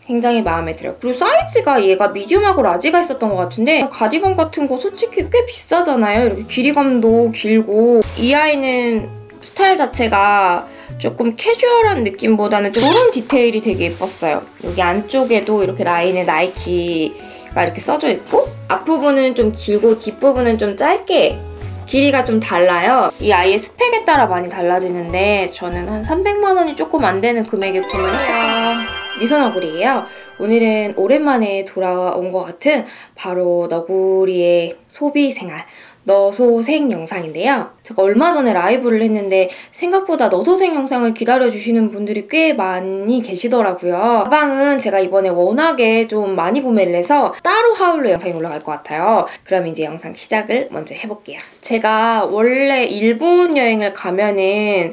굉장히 마음에 들어요. 그리고 사이즈가 얘가 미디움하고 라지가 있었던 것 같은데 가디건 같은 거 솔직히 꽤 비싸잖아요. 이렇게 길이감도 길고 이 아이는 스타일 자체가 조금 캐주얼한 느낌보다는 좀 이런 디테일이 되게 예뻤어요. 여기 안쪽에도 이렇게 라인에 나이키가 이렇게 써져 있고 앞부분은 좀 길고 뒷부분은 좀 짧게 길이가 좀 달라요. 이 아이의 스펙에 따라 많이 달라지는데 저는 한 300만 원이 조금 안 되는 금액에 구매를 했어요. 미선 너구리예요. 오늘은 오랜만에 돌아온 것 같은 바로 너구리의 소비생활 너소생 영상인데요. 제가 얼마 전에 라이브를 했는데 생각보다 너소생 영상을 기다려주시는 분들이 꽤 많이 계시더라고요. 가방은 제가 이번에 워낙에 좀 많이 구매를 해서 따로 하울로 영상이 올라갈 것 같아요. 그럼 이제 영상 시작을 먼저 해볼게요. 제가 원래 일본 여행을 가면은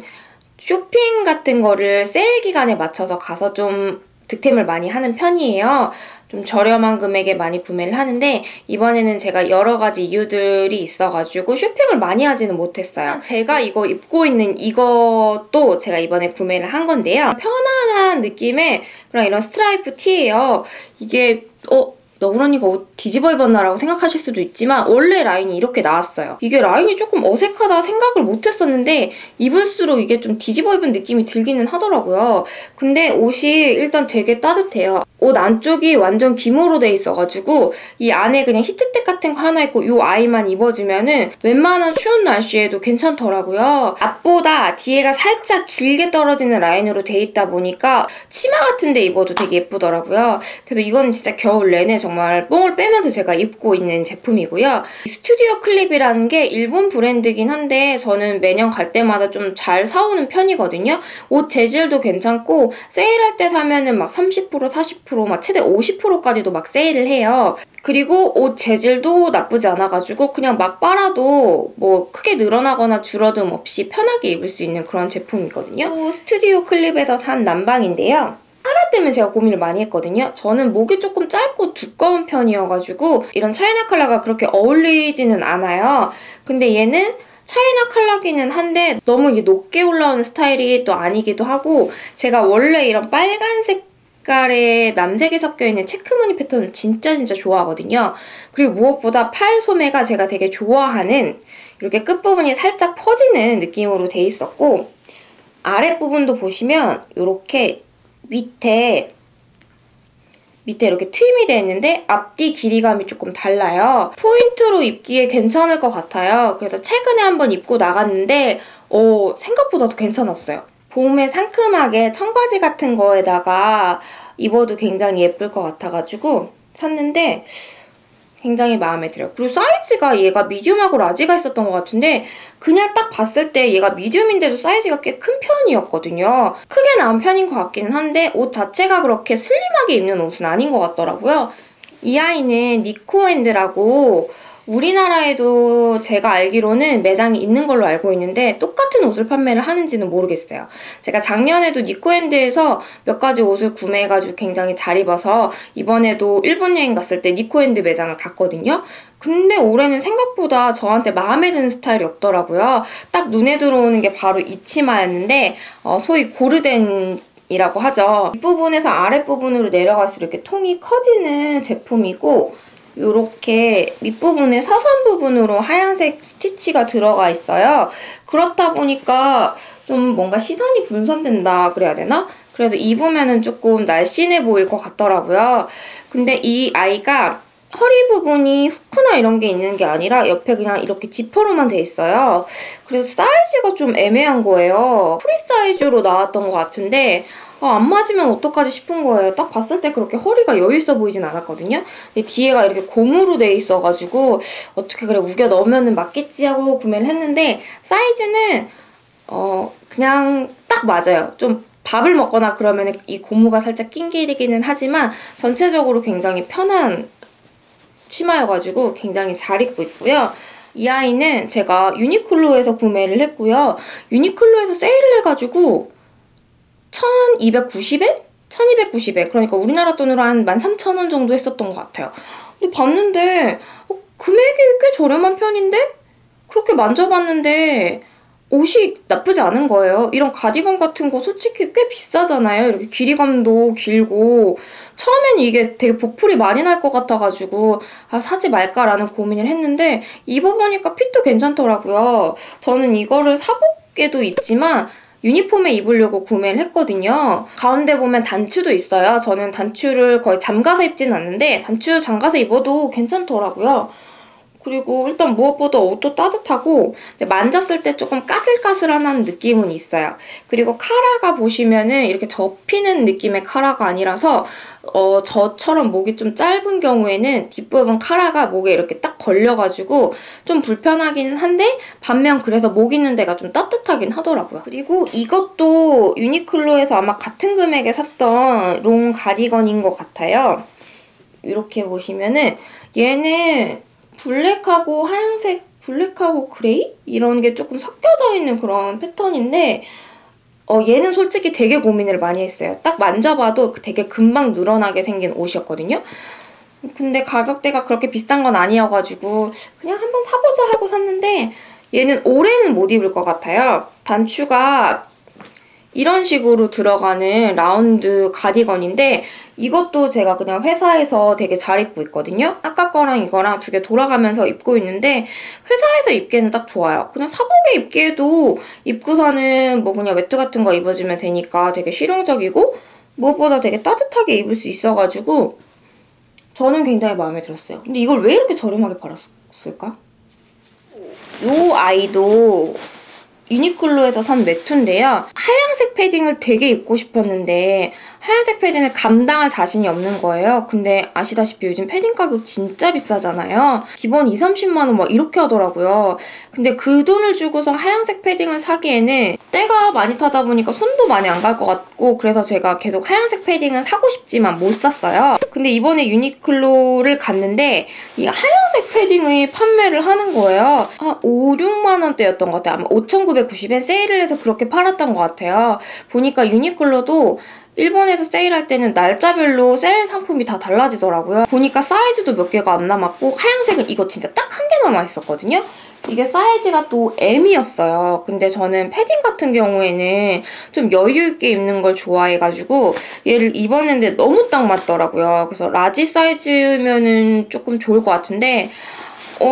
쇼핑 같은 거를 세일 기간에 맞춰서 가서 좀 득템을 많이 하는 편이에요. 좀 저렴한 금액에 많이 구매를 하는데 이번에는 제가 여러 가지 이유들이 있어가지고 쇼핑을 많이 하지는 못했어요. 제가 이거 입고 있는 이것도 제가 이번에 구매를 한 건데요. 편안한 느낌의 그런 이런 스트라이프 티예요. 이게 너구리 언니가 옷 뒤집어 입었나 라고 생각하실 수도 있지만 원래 라인이 이렇게 나왔어요. 이게 라인이 조금 어색하다 생각을 못했었는데 입을수록 이게 좀 뒤집어 입은 느낌이 들기는 하더라고요. 근데 옷이 일단 되게 따뜻해요. 옷 안쪽이 완전 기모로 돼 있어가지고 이 안에 그냥 히트텍 같은 거 하나 있고 이 아이만 입어주면은 웬만한 추운 날씨에도 괜찮더라고요. 앞보다 뒤에가 살짝 길게 떨어지는 라인으로 돼 있다 보니까 치마 같은 데 입어도 되게 예쁘더라고요. 그래서 이거는 진짜 겨울 내내 정말 뽕을 빼면서 제가 입고 있는 제품이고요. 스튜디오 클립이라는 게 일본 브랜드긴 한데 저는 매년 갈 때마다 좀 잘 사오는 편이거든요. 옷 재질도 괜찮고 세일할 때 사면은 막 30%, 40%, 막 최대 50%까지도 막 세일을 해요. 그리고 옷 재질도 나쁘지 않아가지고 그냥 막 빨아도 뭐 크게 늘어나거나 줄어듦 없이 편하게 입을 수 있는 그런 제품이거든요. 또 스튜디오 클립에서 산 남방인데요. 카라 때문에 제가 고민을 많이 했거든요. 저는 목이 조금 짧고 두꺼운 편이어가지고 이런 차이나 컬러가 그렇게 어울리지는 않아요. 근데 얘는 차이나 컬러기는 한데 너무 이게 높게 올라오는 스타일이 또 아니기도 하고 제가 원래 이런 빨간색 색깔의 남색이 섞여있는 체크무늬 패턴을 진짜 좋아하거든요. 그리고 무엇보다 팔 소매가 제가 되게 좋아하는 이렇게 끝부분이 살짝 퍼지는 느낌으로 돼 있었고 아랫부분도 보시면 이렇게 밑에 이렇게 트임이 되어 있는데 앞뒤 길이감이 조금 달라요. 포인트로 입기에 괜찮을 것 같아요. 그래서 최근에 한번 입고 나갔는데 생각보다도 괜찮았어요. 봄에 상큼하게 청바지 같은 거에다가 입어도 굉장히 예쁠 것 같아가지고 샀는데 굉장히 마음에 들어요. 그리고 사이즈가 얘가 미디움하고 라지가 있었던 것 같은데 그냥 딱 봤을 때 얘가 미디움인데도 사이즈가 꽤 큰 편이었거든요. 크게 나온 편인 것 같기는 한데 옷 자체가 그렇게 슬림하게 입는 옷은 아닌 것 같더라고요. 이 아이는 니코앤드라고 우리나라에도 제가 알기로는 매장이 있는 걸로 알고 있는데 똑같은 옷을 판매를 하는지는 모르겠어요. 제가 작년에도 니코앤드에서 몇 가지 옷을 구매해가지고 굉장히 잘 입어서 이번에도 일본 여행 갔을 때 니코앤드 매장을 갔거든요. 근데 올해는 생각보다 저한테 마음에 드는 스타일이 없더라고요. 딱 눈에 들어오는 게 바로 이 치마였는데 소위 고르덴 이라고 하죠. 윗부분에서 아랫부분으로 내려갈수록 이렇게 통이 커지는 제품이고 이렇게 밑부분에 사선 부분으로 하얀색 스티치가 들어가 있어요. 그렇다 보니까 좀 뭔가 시선이 분산된다 그래야 되나? 그래서 입으면은 조금 날씬해 보일 것 같더라고요. 근데 이 아이가 허리 부분이 후크나 이런 게 있는 게 아니라 옆에 그냥 이렇게 지퍼로만 돼 있어요. 그래서 사이즈가 좀 애매한 거예요. 프리 사이즈로 나왔던 것 같은데 안 맞으면 어떡하지 싶은 거예요. 딱 봤을 때 그렇게 허리가 여유있어 보이진 않았거든요. 근데 뒤에가 이렇게 고무로 돼 있어가지고 어떻게 그래 우겨 넣으면 맞겠지 하고 구매를 했는데 사이즈는 그냥 딱 맞아요. 좀 밥을 먹거나 그러면 이 고무가 살짝 낑기기는 하지만 전체적으로 굉장히 편한 치마여가지고 굉장히 잘 입고 있고요. 이 아이는 제가 유니클로에서 구매를 했고요. 유니클로에서 세일을 해가지고 1290엔? 1290엔. 그러니까 우리나라 돈으로 한 13,000원 정도 했었던 것 같아요. 근데 봤는데 금액이 꽤 저렴한 편인데? 그렇게 만져봤는데 옷이 나쁘지 않은 거예요. 이런 가디건 같은 거 솔직히 꽤 비싸잖아요. 이렇게 길이감도 길고 처음엔 이게 되게 보풀이 많이 날 것 같아가지고 사지 말까라는 고민을 했는데 입어보니까 핏도 괜찮더라고요. 저는 이거를 사복에도 입지만 유니폼에 입으려고 구매를 했거든요. 가운데 보면 단추도 있어요. 저는 단추를 거의 잠가서 입진 않는데 단추 잠가서 입어도 괜찮더라고요. 그리고 일단 무엇보다 옷도 따뜻하고 만졌을 때 조금 까슬까슬한 느낌은 있어요. 그리고 카라가 보시면은 이렇게 접히는 느낌의 카라가 아니라서 저처럼 목이 좀 짧은 경우에는 뒷부분 카라가 목에 이렇게 딱 걸려가지고 좀 불편하기는 한데 반면 그래서 목 있는 데가 좀 따뜻하긴 하더라고요. 그리고 이것도 유니클로에서 아마 같은 금액에 샀던 롱 가디건인 것 같아요. 이렇게 보시면은 얘는 블랙하고 하얀색, 블랙하고 그레이? 이런 게 조금 섞여져 있는 그런 패턴인데 얘는 솔직히 되게 고민을 많이 했어요. 딱 만져봐도 되게 금방 늘어나게 생긴 옷이었거든요. 근데 가격대가 그렇게 비싼 건 아니어가지고 그냥 한번 사보자 하고 샀는데 얘는 올해는 못 입을 것 같아요. 단추가 이런 식으로 들어가는 라운드 가디건인데 이것도 제가 그냥 회사에서 되게 잘 입고 있거든요. 아까 거랑 이거랑 두 개 돌아가면서 입고 있는데 회사에서 입기에는 딱 좋아요. 그냥 사복에 입기에도 입고서는 뭐 그냥 외투 같은 거 입어주면 되니까 되게 실용적이고 무엇보다 되게 따뜻하게 입을 수 있어가지고 저는 굉장히 마음에 들었어요. 근데 이걸 왜 이렇게 저렴하게 팔았을까? 이 아이도 유니클로에서 산 외투인데요. 하얀색 패딩을 되게 입고 싶었는데 하얀색 패딩을 감당할 자신이 없는 거예요. 근데 아시다시피 요즘 패딩 가격 진짜 비싸잖아요. 기본 2, 30만 원 막 이렇게 하더라고요. 근데 그 돈을 주고서 하얀색 패딩을 사기에는 때가 많이 타다 보니까 손도 많이 안 갈 것 같고 그래서 제가 계속 하얀색 패딩은 사고 싶지만 못 샀어요. 근데 이번에 유니클로를 갔는데 이 하얀색 패딩을 판매를 하는 거예요. 한 5, 6만 원대였던 것 같아요. 아마 5,990엔 세일을 해서 그렇게 팔았던 것 같아요. 보니까 유니클로도 일본에서 세일할 때는 날짜별로 세일 상품이 다 달라지더라고요. 보니까 사이즈도 몇 개가 안 남았고 하얀색은 이거 진짜 딱 한 개 남아있었거든요. 이게 사이즈가 또 M이었어요. 근데 저는 패딩 같은 경우에는 좀 여유 있게 입는 걸 좋아해가지고 얘를 입었는데 너무 딱 맞더라고요. 그래서 라지 사이즈면은 조금 좋을 것 같은데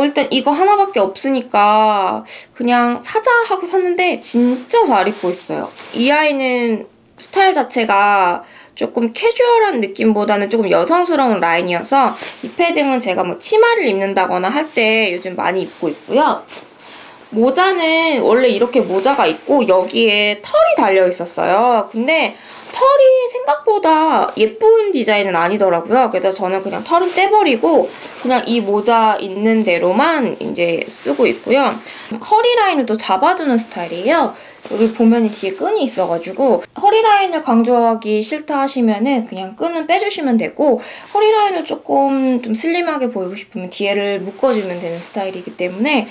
일단 이거 하나밖에 없으니까 그냥 사자 하고 샀는데 진짜 잘 입고 있어요. 이 아이는 스타일 자체가 조금 캐주얼한 느낌보다는 조금 여성스러운 라인이어서 이 패딩은 제가 뭐 치마를 입는다거나 할 때 요즘 많이 입고 있고요. 모자는 원래 이렇게 모자가 있고 여기에 털이 달려 있었어요. 근데 털이 생각보다 예쁜 디자인은 아니더라고요. 그래서 저는 그냥 털은 떼버리고 그냥 이 모자 있는 대로만 이제 쓰고 있고요. 허리 라인을 또 잡아주는 스타일이에요. 여기 보면 뒤에 끈이 있어가지고 허리 라인을 강조하기 싫다 하시면은 그냥 끈은 빼주시면 되고 허리 라인을 조금 좀 슬림하게 보이고 싶으면 뒤에를 묶어주면 되는 스타일이기 때문에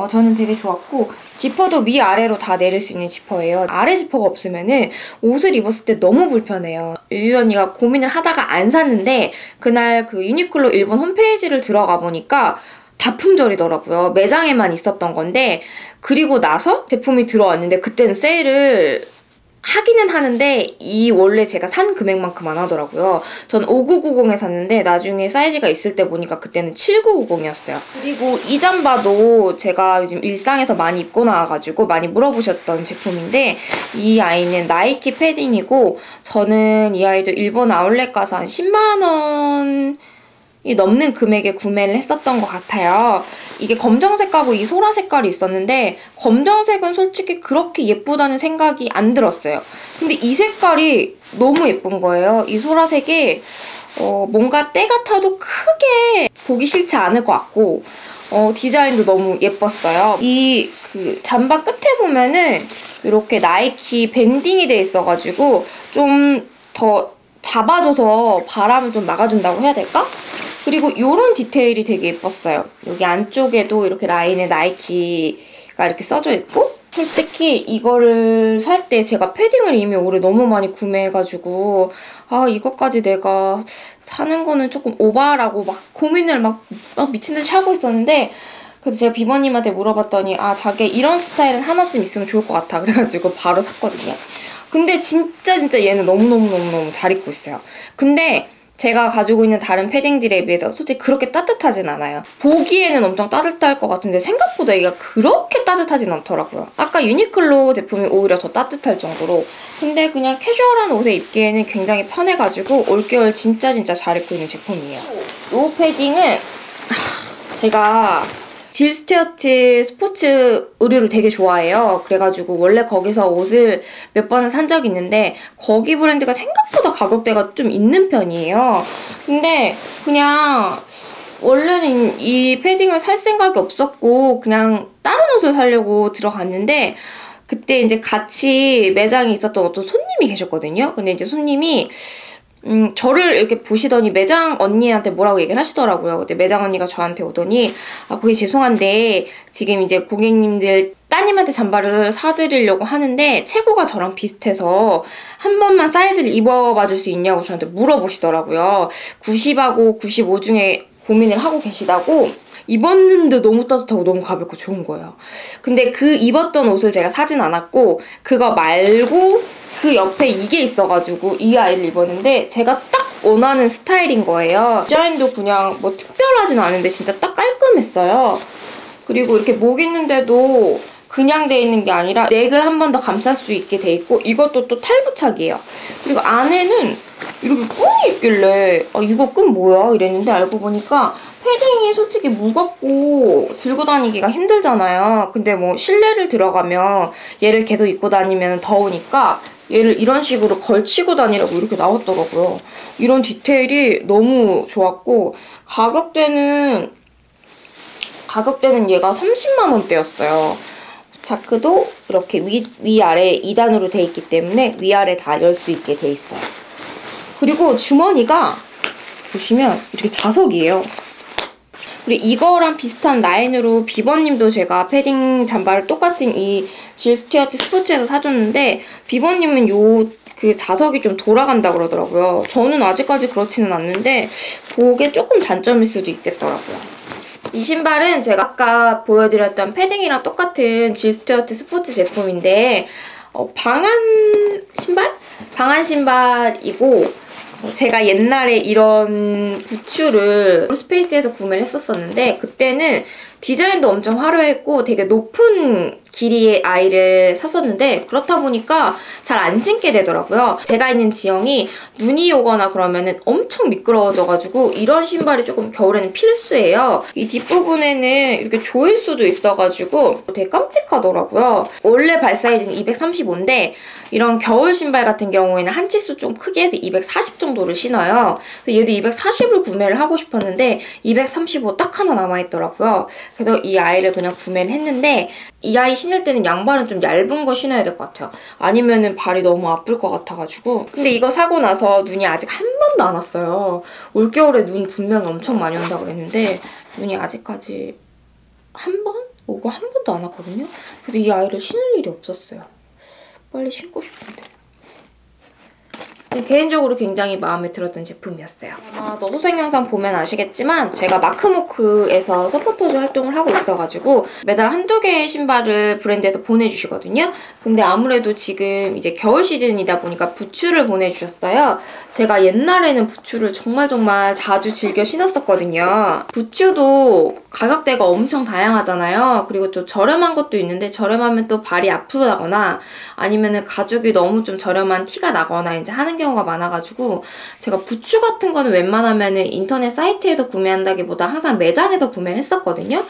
저는 되게 좋았고 지퍼도 위아래로 다 내릴 수 있는 지퍼예요. 아래 지퍼가 없으면은 옷을 입었을 때 너무 불편해요. 유유 언니가 고민을 하다가 안 샀는데 그날 그 유니클로 일본 홈페이지를 들어가 보니까 다 품절이더라고요. 매장에만 있었던 건데 그리고 나서 제품이 들어왔는데 그때는 세일을 하기는 하는데 이 원래 제가 산 금액만큼 안 하더라고요. 전 5990에 샀는데 나중에 사이즈가 있을 때 보니까 그때는 7990이었어요. 그리고 이 잠바도 제가 요즘 일상에서 많이 입고 나와가지고 많이 물어보셨던 제품인데 이 아이는 나이키 패딩이고 저는 이 아이도 일본 아울렛 가서 한 10만 원 이 넘는 금액에 구매를 했었던 것 같아요. 이게 검정색하고 이 소라 색깔이 있었는데 검정색은 솔직히 그렇게 예쁘다는 생각이 안 들었어요. 근데 이 색깔이 너무 예쁜 거예요. 이 소라색이 뭔가 때가 타도 크게 보기 싫지 않을 것 같고 디자인도 너무 예뻤어요. 이 그 잠바 끝에 보면은 이렇게 나이키 밴딩이 돼 있어가지고 좀 더 잡아줘서 바람을 좀 막아준다고 해야 될까? 그리고 이런 디테일이 되게 예뻤어요. 여기 안쪽에도 이렇게 라인에 나이키가 이렇게 써져 있고 솔직히 이거를 살 때 제가 패딩을 이미 올해 너무 많이 구매해가지고 이것까지 내가 사는 거는 조금 오바라고 막 고민을 막 미친 듯이 하고 있었는데 그래서 제가 비버님한테 물어봤더니 아 자기 이런 스타일은 하나쯤 있으면 좋을 것 같아 그래가지고 바로 샀거든요. 근데 진짜 얘는 너무너무 잘 입고 있어요. 근데 제가 가지고 있는 다른 패딩들에 비해서 솔직히 그렇게 따뜻하진 않아요. 보기에는 엄청 따뜻할 것 같은데 생각보다 얘가 그렇게 따뜻하진 않더라고요. 아까 유니클로 제품이 오히려 더 따뜻할 정도로. 근데 그냥 캐주얼한 옷에 입기에는 굉장히 편해가지고 올겨울 진짜 잘 입고 있는 제품이에요. 이 패딩은 제가 질 스튜어트 스포츠 의류를 되게 좋아해요. 그래가지고 원래 거기서 옷을 몇 번은 산 적이 있는데 거기 브랜드가 생각보다 가격대가 좀 있는 편이에요. 근데 그냥 원래는 이 패딩을 살 생각이 없었고 그냥 다른 옷을 사려고 들어갔는데 그때 이제 같이 매장에 있었던 어떤 손님이 계셨거든요. 근데 이제 손님이 저를 이렇게 보시더니 매장 언니한테 뭐라고 얘기를 하시더라고요. 근데 매장 언니가 저한테 오더니 아, 고객 죄송한데 지금 이제 고객님들 따님한테 잠바를 사드리려고 하는데 체구가 저랑 비슷해서 한 번만 사이즈를 입어봐 줄 수 있냐고 저한테 물어보시더라고요. 90하고 95 중에 고민을 하고 계시다고. 입었는데 너무 따뜻하고 너무 가볍고 좋은 거예요. 근데 그 입었던 옷을 제가 사진 않았고 그거 말고 그 옆에 이게 있어가지고 이 아이를 입었는데 제가 딱 원하는 스타일인 거예요. 디자인도 그냥 뭐 특별하진 않은데 진짜 딱 깔끔했어요. 그리고 이렇게 목 있는데도 그냥 돼 있는 게 아니라 넥을 한 번 더 감쌀 수 있게 돼 있고 이것도 또 탈부착이에요. 그리고 안에는 이렇게 끈이 있길래 아 이거 끈 뭐야? 이랬는데 알고 보니까 패딩이 솔직히 무겁고 들고 다니기가 힘들잖아요. 근데 뭐 실내를 들어가면 얘를 계속 입고 다니면 더우니까 얘를 이런 식으로 걸치고 다니라고 이렇게 나왔더라고요. 이런 디테일이 너무 좋았고 가격대는 얘가 30만 원대였어요. 자크도 이렇게 위아래 2단으로 돼 있기 때문에 위아래 다 열 수 있게 돼 있어요. 그리고 주머니가 보시면 이렇게 자석이에요. 그리고 이거랑 비슷한 라인으로 비버님도 제가 패딩 잠바를 똑같은 이 질 스튜어트 스포츠에서 사줬는데 비버님은 그 자석이 좀 돌아간다 그러더라고요. 저는 아직까지 그렇지는 않는데 그게 조금 단점일 수도 있겠더라고요. 이 신발은 제가 아까 보여드렸던 패딩이랑 똑같은 질 스튜어트 스포츠 제품인데 방한 신발이고 제가 옛날에 이런 부츠를 스페이스에서 구매를 했었었는데 그때는 디자인도 엄청 화려했고 되게 높은 길이의 아이를 샀었는데 그렇다 보니까 잘 안 신게 되더라고요. 제가 있는 지형이 눈이 오거나 그러면은 엄청 미끄러워져가지고 이런 신발이 조금 겨울에는 필수예요. 이 뒷부분에는 이렇게 조일 수도 있어가지고 되게 깜찍하더라고요. 원래 발 사이즈는 235인데 이런 겨울 신발 같은 경우에는 한 치수 좀 크게 해서 240 정도를 신어요. 그래서 얘도 240을 구매를 하고 싶었는데 235 딱 하나 남아있더라고요. 그래서 이 아이를 그냥 구매를 했는데 이 아이 신을 때는 양발은 좀 얇은 거 신어야 될 것 같아요. 아니면은 발이 너무 아플 것 같아가지고. 근데 이거 사고 나서 눈이 아직 한 번도 안 왔어요. 올겨울에 눈 분명히 엄청 많이 온다고 그랬는데 눈이 아직까지 한 번? 오고 한 번도 안 왔거든요? 그래서 이 아이를 신을 일이 없었어요. 빨리 신고 싶은데. 개인적으로 굉장히 마음에 들었던 제품이었어요. 아마 너 소생 영상 보면 아시겠지만 제가 마크모크에서 서포터즈 활동을 하고 있어가지고 매달 한두 개의 신발을 브랜드에서 보내주시거든요. 근데 아무래도 지금 이제 겨울 시즌이다 보니까 부츠를 보내주셨어요. 제가 옛날에는 부츠를 정말 자주 즐겨 신었었거든요. 부츠도 가격대가 엄청 다양하잖아요. 그리고 좀 저렴한 것도 있는데 저렴하면 또 발이 아프다거나 아니면은 가죽이 너무 좀 저렴한 티가 나거나 이제 하는 경우가 많아가지고 제가 부츠 같은 거는 웬만하면은 인터넷 사이트에서 구매한다기보다 항상 매장에서 구매를 했었거든요.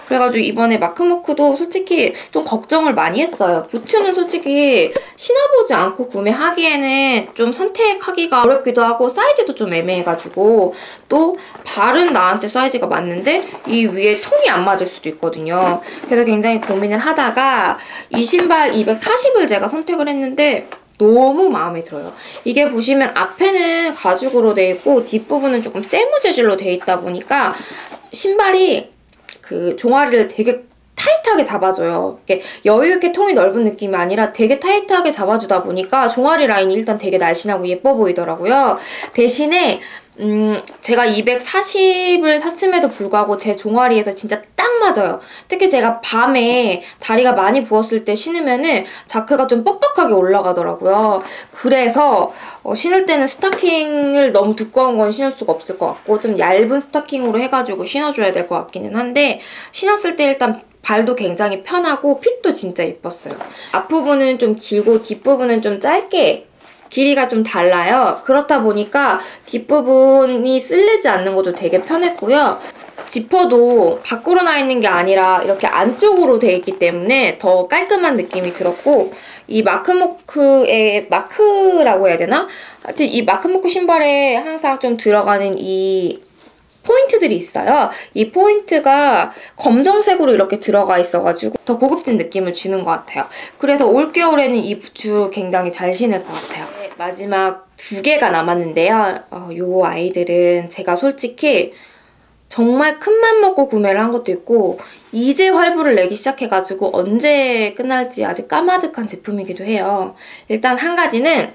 그래가지고 이번에 마크모크도 솔직히 좀 걱정을 많이 했어요. 부츠는 솔직히 신어보지 않고 구매하기에는 좀 선택하기가 어렵기도 하고 사이즈도 좀 애매해가지고 또 발은 나한테 사이즈가 맞는데 이 위에 통이 안 맞을 수도 있거든요. 그래서 굉장히 고민을 하다가 이 신발 240을 제가 선택을 했는데 너무 마음에 들어요. 이게 보시면 앞에는 가죽으로 돼 있고 뒷부분은 조금 세무 재질로 돼 있다 보니까 신발이 그 종아리를 되게 타이트하게 잡아줘요. 이렇게 여유있게 통이 넓은 느낌이 아니라 되게 타이트하게 잡아주다 보니까 종아리 라인이 일단 되게 날씬하고 예뻐 보이더라고요. 대신에 제가 240을 샀음에도 불구하고 제 종아리에서 진짜 딱 맞아요. 특히 제가 밤에 다리가 많이 부었을 때 신으면은 자크가 좀 뻑뻑하게 올라가더라고요. 그래서 신을 때는 스타킹을 너무 두꺼운 건 신을 수가 없을 것 같고 좀 얇은 스타킹으로 해가지고 신어줘야 될 것 같기는 한데 신었을 때 일단 발도 굉장히 편하고 핏도 진짜 예뻤어요. 앞부분은 좀 길고 뒷부분은 좀 짧게 길이가 좀 달라요. 그렇다 보니까 뒷부분이 쓸리지 않는 것도 되게 편했고요. 지퍼도 밖으로 나 있는 게 아니라 이렇게 안쪽으로 돼 있기 때문에 더 깔끔한 느낌이 들었고 이 마크모크의 마크라고 해야 되나? 하여튼 이 마크모크 신발에 항상 좀 들어가는 이 포인트들이 있어요. 이 포인트가 검정색으로 이렇게 들어가 있어가지고 더 고급진 느낌을 주는 것 같아요. 그래서 올겨울에는 이 부츠 굉장히 잘 신을 것 같아요. 네, 마지막 2개가 남았는데요. 요 아이들은 제가 솔직히 정말 큰맘 먹고 구매를 한 것도 있고 이제 활부를 내기 시작해가지고 언제 끝날지 아직 까마득한 제품이기도 해요. 일단 한 가지는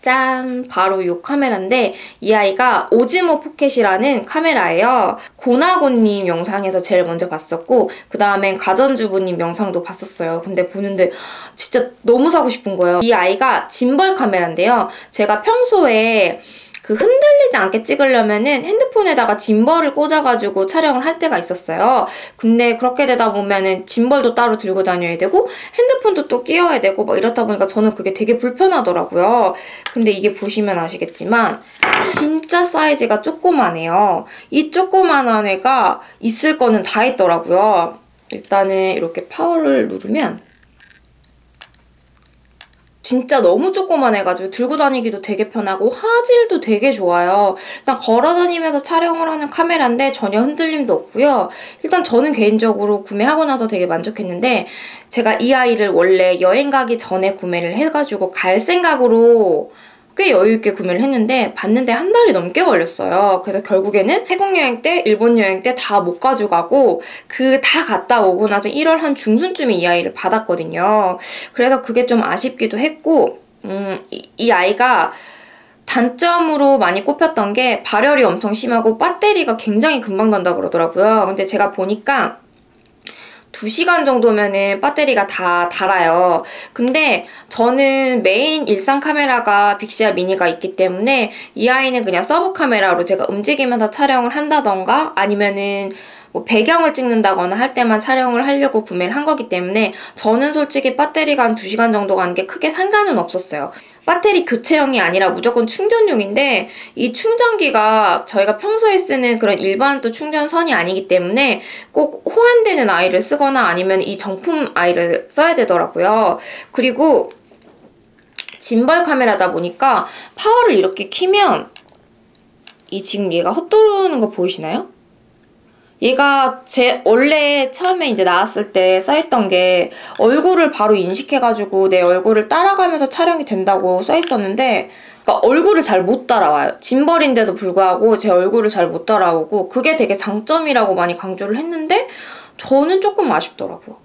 짠! 바로 이 카메라인데 이 아이가 오즈모 포켓이라는 카메라예요. 고나고님 영상에서 제일 먼저 봤었고 그 다음엔 가전주부님 영상도 봤었어요. 근데 보는데 진짜 너무 사고 싶은 거예요. 이 아이가 짐벌 카메라인데요. 제가 평소에 그 흔들리지 않게 찍으려면은 핸드폰에다가 짐벌을 꽂아가지고 촬영을 할 때가 있었어요. 근데 그렇게 되다 보면은 짐벌도 따로 들고 다녀야 되고 핸드폰도 또 끼워야 되고 막 이렇다 보니까 저는 그게 되게 불편하더라고요. 근데 이게 보시면 아시겠지만 진짜 사이즈가 조그마해요. 이 조그만한 애가 있을 거는 다 있더라고요. 일단은 이렇게 파워를 누르면 진짜 너무 조그만해가지고 들고 다니기도 되게 편하고 화질도 되게 좋아요. 일단 걸어다니면서 촬영을 하는 카메라인데 전혀 흔들림도 없고요. 일단 저는 개인적으로 구매하고 나서 되게 만족했는데 제가 이 아이를 원래 여행 가기 전에 구매를 해가지고 갈 생각으로 꽤 여유있게 구매를 했는데 봤는데 한 달이 넘게 걸렸어요. 그래서 결국에는 태국 여행 때, 일본 여행 때 다 못 가져가고 그 다 갔다 오고 나서 1월 한 중순쯤에 이 아이를 받았거든요. 그래서 그게 좀 아쉽기도 했고 이 아이가 단점으로 많이 꼽혔던 게 발열이 엄청 심하고 배터리가 굉장히 금방 단다 그러더라고요. 근데 제가 보니까 2시간 정도면은 배터리가 다 닳아요. 근데 저는 메인 일상 카메라가 빅시아 미니가 있기 때문에 이 아이는 그냥 서브 카메라로 제가 움직이면서 촬영을 한다던가 아니면은 뭐 배경을 찍는다거나 할 때만 촬영을 하려고 구매를 한 거기 때문에 저는 솔직히 배터리가 한 2시간 정도 가는 게 크게 상관은 없었어요. 배터리 교체형이 아니라 무조건 충전용인데 이 충전기가 저희가 평소에 쓰는 그런 일반 또 충전선이 아니기 때문에 꼭 호환되는 아이를 쓰거나 아니면 이 정품 아이를 써야 되더라고요. 그리고 짐벌 카메라다 보니까 파워를 이렇게 키면 이 지금 얘가 헛도르는 거 보이시나요? 얘가 원래 처음에 이제 나왔을 때 써있던 게 얼굴을 바로 인식해가지고 내 얼굴을 따라가면서 촬영이 된다고 써있었는데 그러니까 얼굴을 잘 못 따라와요. 짐벌인데도 불구하고 제 얼굴을 잘 못 따라오고 그게 되게 장점이라고 많이 강조를 했는데 저는 조금 아쉽더라고요.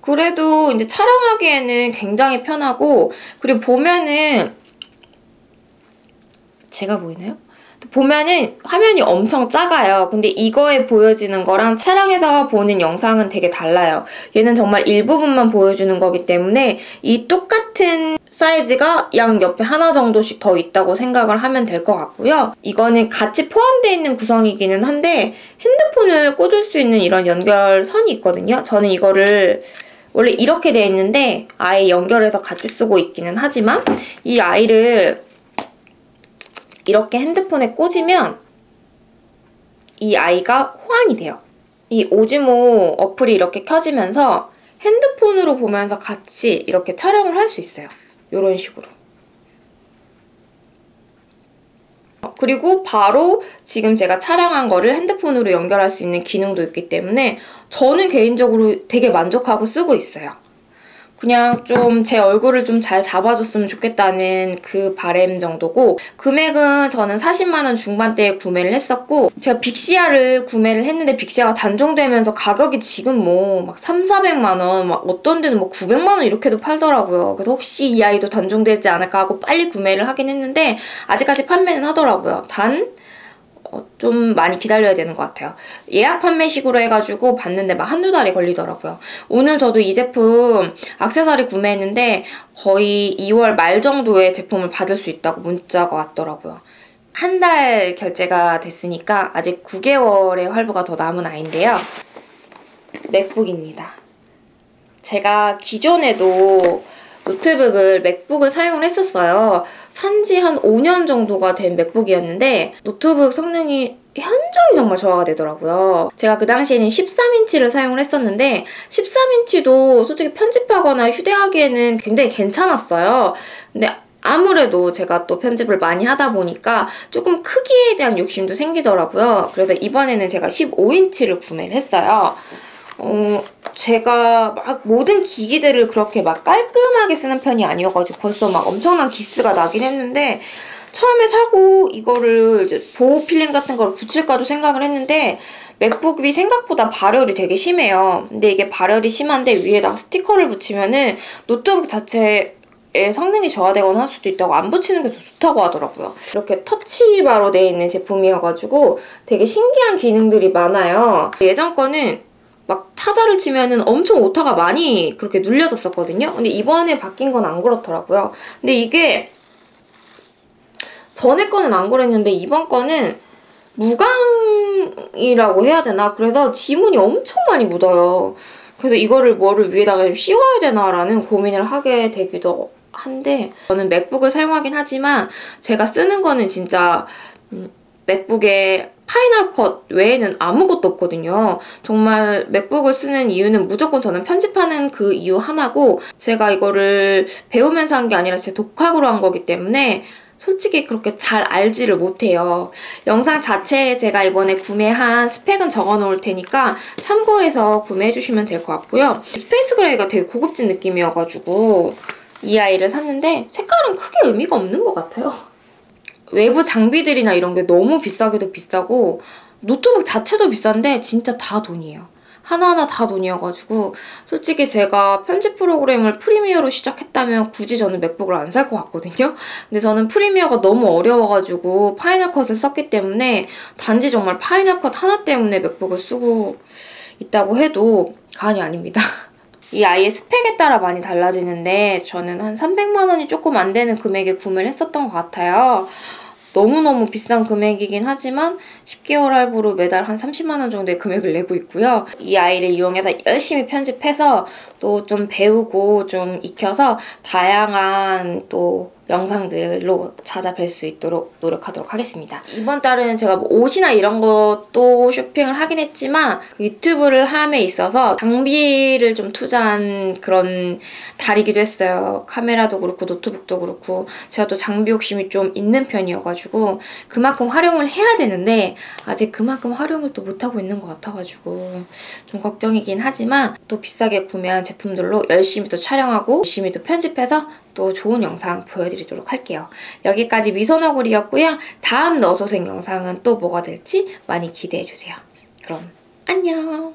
그래도 이제 촬영하기에는 굉장히 편하고 그리고 보면은 제가 보이나요? 보면은 화면이 엄청 작아요. 근데 이거에 보여지는 거랑 촬영에서 보는 영상은 되게 달라요. 얘는 정말 일부분만 보여주는 거기 때문에 이 똑같은 사이즈가 양 옆에 하나 정도씩 더 있다고 생각을 하면 될 것 같고요. 이거는 같이 포함되어 있는 구성이기는 한데 핸드폰을 꽂을 수 있는 이런 연결선이 있거든요. 저는 이거를 원래 이렇게 되어 있는데 아예 연결해서 같이 쓰고 있기는 하지만 이 아이를 이렇게 핸드폰에 꽂으면 이 아이가 호환이 돼요. 이 오즈모 어플이 이렇게 켜지면서 핸드폰으로 보면서 같이 이렇게 촬영을 할 수 있어요. 이런 식으로. 그리고 바로 지금 제가 촬영한 거를 핸드폰으로 연결할 수 있는 기능도 있기 때문에 저는 개인적으로 되게 만족하고 쓰고 있어요. 그냥 좀 제 얼굴을 좀 잘 잡아줬으면 좋겠다는 그 바람 정도고, 금액은 저는 40만 원 중반대에 구매를 했었고, 제가 빅시아를 구매를 했는데 빅시아가 단종되면서 가격이 지금 뭐 막 3, 400만 원, 막 어떤 데는 뭐 900만 원 이렇게도 팔더라고요. 그래서 혹시 이 아이도 단종되지 않을까 하고 빨리 구매를 하긴 했는데 아직까지 판매는 하더라고요. 좀 많이 기다려야 되는 것 같아요. 예약 판매식으로 해가지고 봤는데 막 한두 달이 걸리더라고요. 오늘 저도 이 제품 액세서리 구매했는데 거의 2월 말 정도에 제품을 받을 수 있다고 문자가 왔더라고요. 한 달 결제가 됐으니까 아직 9개월의 할부가 더 남은 아이인데요. 맥북입니다. 제가 기존에도 맥북을 사용을 했었어요. 산지 한 5년 정도가 된 맥북이었는데 노트북 성능이 현저히 정말 저하가 되더라고요. 제가 그 당시에는 13인치를 사용을 했었는데 13인치도 솔직히 편집하거나 휴대하기에는 굉장히 괜찮았어요. 근데 아무래도 제가 또 편집을 많이 하다 보니까 조금 크기에 대한 욕심도 생기더라고요. 그래서 이번에는 제가 15인치를 구매를 했어요. 제가 막 모든 기기들을 그렇게 막 깔끔하게 쓰는 편이 아니어가지고 벌써 막 엄청난 기스가 나긴 했는데, 처음에 사고 이거를 이제 보호 필름 같은 걸 붙일까도 생각을 했는데 맥북이 생각보다 발열이 되게 심해요. 근데 이게 발열이 심한데 위에다가 스티커를 붙이면은 노트북 자체에 성능이 저하되거나 할 수도 있다고 안 붙이는 게 더 좋다고 하더라고요. 이렇게 터치바로 되어 있는 제품이어가지고 되게 신기한 기능들이 많아요. 예전 거는 막 타자를 치면은 엄청 오타가 많이 그렇게 눌려졌었거든요. 근데 이번에 바뀐 건 안 그렇더라고요. 근데 이게 전에 거는 안 그랬는데 이번 거는 무광이라고 해야 되나? 그래서 지문이 엄청 많이 묻어요. 그래서 이거를 뭐를 위에다가 좀 씌워야 되나라는 고민을 하게 되기도 한데, 저는 맥북을 사용하긴 하지만 제가 쓰는 거는 진짜 맥북에 파이널 컷 외에는 아무것도 없거든요. 정말 맥북을 쓰는 이유는 무조건 저는 편집하는 그 이유 하나고, 제가 이거를 배우면서 한 게 아니라 제 독학으로 한 거기 때문에 솔직히 그렇게 잘 알지를 못해요. 영상 자체에 제가 이번에 구매한 스펙은 적어놓을 테니까 참고해서 구매해주시면 될 것 같고요. 스페이스 그레이가 되게 고급진 느낌이어가지고 이 아이를 샀는데 색깔은 크게 의미가 없는 것 같아요. 외부 장비들이나 이런 게 너무 비싸기도 비싸고 노트북 자체도 비싼데 진짜 다 돈이에요. 하나하나 다 돈이어가지고 솔직히 제가 편집 프로그램을 프리미어로 시작했다면 굳이 저는 맥북을 안 살 것 같거든요. 근데 저는 프리미어가 너무 어려워가지고 파이널 컷을 썼기 때문에 단지 정말 파이널 컷 하나 때문에 맥북을 쓰고 있다고 해도 과언이 아닙니다. 이 아이의 스펙에 따라 많이 달라지는데 저는 한 300만 원이 조금 안 되는 금액에 구매를 했었던 것 같아요. 너무너무 비싼 금액이긴 하지만 10개월 할부로 매달 한 30만 원 정도의 금액을 내고 있고요. 이 아이를 이용해서 열심히 편집해서 또 좀 배우고 좀 익혀서 다양한 또 영상들로 찾아뵐 수 있도록 노력하도록 하겠습니다. 이번 달은 제가 뭐 옷이나 이런 것도 쇼핑을 하긴 했지만 그 유튜브를 함에 있어서 장비를 좀 투자한 그런 달이기도 했어요. 카메라도 그렇고 노트북도 그렇고 제가 또 장비 욕심이 좀 있는 편이어가지고 그만큼 활용을 해야 되는데 아직 그만큼 활용을 또 못하고 있는 것 같아가지고 좀 걱정이긴 하지만 또 비싸게 구매한 제품들로 열심히 또 촬영하고 열심히 또 편집해서 또 좋은 영상 보여드리도록 할게요. 여기까지 미소너구리였고요. 다음 너소생 영상은 또 뭐가 될지 많이 기대해주세요. 그럼 안녕!